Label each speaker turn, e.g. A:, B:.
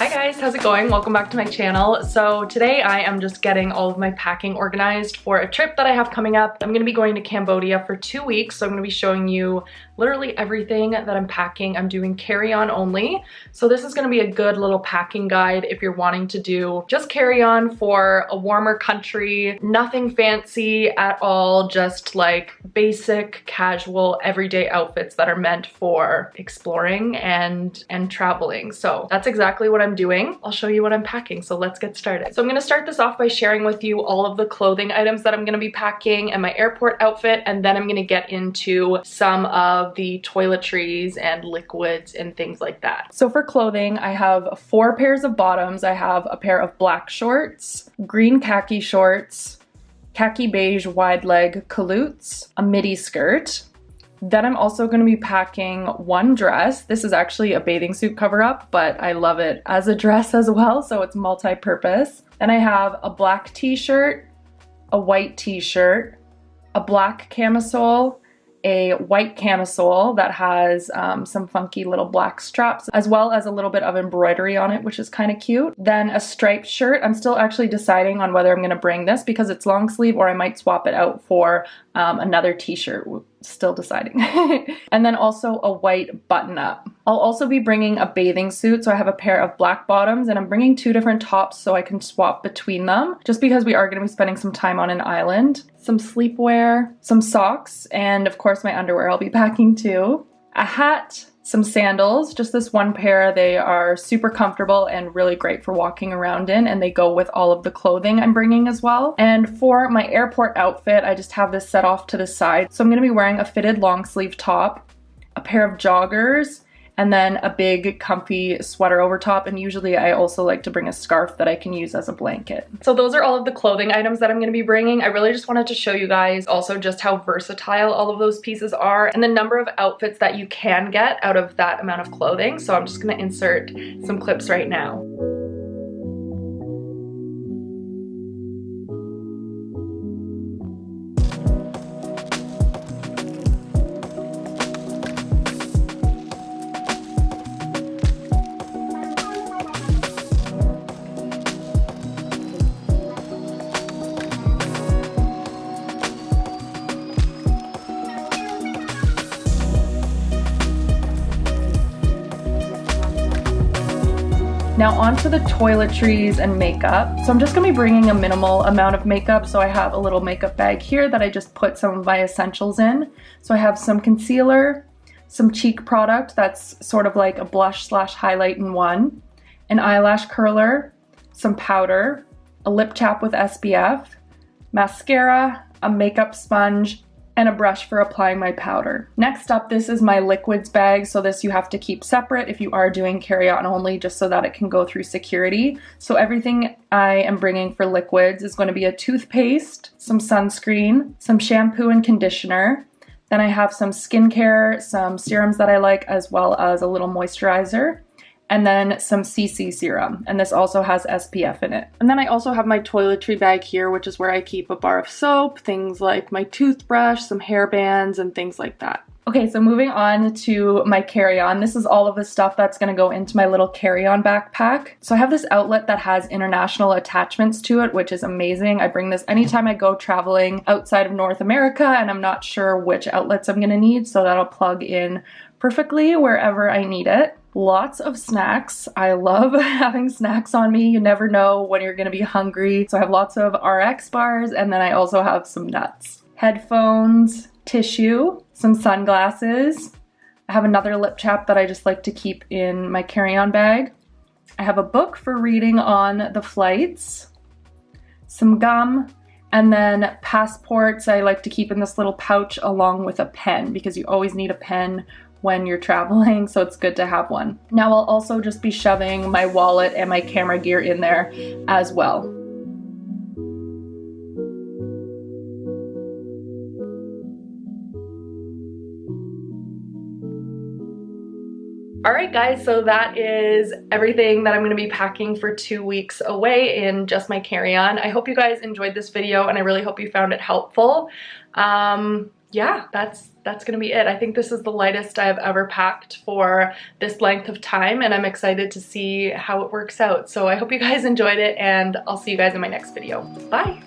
A: Hi guys, how's it going? Welcome back to my channel. So today I am just getting all of my packing organized for a trip that I have coming up. I'm gonna be going to Cambodia for 2 weeks, so I'm gonna be showing you literally everything that I'm packing. I'm doing carry-on only. So this is gonna be a good little packing guide if you're wanting to do just carry-on for a warmer country. Nothing fancy at all, just like basic, casual, everyday outfits that are meant for exploring and traveling. So that's exactly what I'm doing. I'll show you what I'm packing, so let's get started. So I'm gonna start this off by sharing with you all of the clothing items that I'm gonna be packing and my airport outfit, and then I'm gonna get into some of the toiletries and liquids and things like that. So for clothing, I have 4 pairs of bottoms. I have a pair of black shorts, green khaki shorts, khaki beige wide leg calutes, a midi skirt. Then I'm also going to be packing 1 dress. This is actually a bathing suit cover up, but I love it as a dress as well, so it's multi-purpose. Then I have a black t-shirt, a white t-shirt, a black camisole, a white camisole that has some funky little black straps, as well as a little bit of embroidery on it, which is kind of cute. Then a striped shirt. I'm still actually deciding on whether I'm going to bring this because it's long sleeve, or I might swap it out for another t-shirt. Still deciding. And then also a white button up. I'll also be bringing a bathing suit, so I have a pair of black bottoms, and I'm bringing 2 different tops so I can swap between them, just because we are going to be spending some time on an island. Some sleepwear, some socks, and of course my underwear I'll be packing too. A hat, some sandals, just this 1 pair. They are super comfortable and really great for walking around in, and they go with all of the clothing I'm bringing as well. And for my airport outfit, I just have this set off to the side. So I'm going to be wearing a fitted long sleeve top, a pair of joggers, and then a big comfy sweater over top, and usually I also like to bring a scarf that I can use as a blanket. So those are all of the clothing items that I'm going to be bringing. I really just wanted to show you guys also just how versatile all of those pieces are and the number of outfits that you can get out of that amount of clothing. So I'm just going to insert some clips right now. Now onto the toiletries and makeup. So I'm just gonna be bringing a minimal amount of makeup. So I have a little makeup bag here that I just put some of my essentials in. So I have some concealer, some cheek product that's sort of like a blush slash highlight in one, an eyelash curler, some powder, a lip tap with SPF, mascara, a makeup sponge, and a brush for applying my powder. Next up, this is my liquids bag. So this you have to keep separate if you are doing carry-on only, just so that it can go through security. So everything I am bringing for liquids is going to be a toothpaste, some sunscreen, some shampoo and conditioner. Then I have some skincare, some serums that I like, as well as a little moisturizer, and then some CC serum, and this also has SPF in it. And then I also have my toiletry bag here, which is where I keep a bar of soap, things like my toothbrush, some hair bands, and things like that. Okay, so moving on to my carry-on. This is all of the stuff that's gonna go into my little carry-on backpack. So I have this outlet that has international attachments to it, which is amazing. I bring this anytime I go traveling outside of North America and I'm not sure which outlets I'm gonna need, so that'll plug in perfectly wherever I need it. Lots of snacks. I love having snacks on me. You never know when you're gonna be hungry. So I have lots of RX bars, and then I also have some nuts. Headphones, tissue, some sunglasses. I have another lip tap that I just like to keep in my carry-on bag. I have a book for reading on the flights, some gum, and then passports I like to keep in this little pouch along with a pen, because you always need a pen when you're traveling, so it's good to have one. Now I'll also just be shoving my wallet and my camera gear in there as well. Alright guys, so that is everything that I'm going to be packing for 2 weeks away in just my carry-on. I hope you guys enjoyed this video, and I really hope you found it helpful. yeah, that's gonna be it. I think this is the lightest I've ever packed for this length of time, and I'm excited to see how it works out. So I hope you guys enjoyed it, and I'll see you guys in my next video. Bye!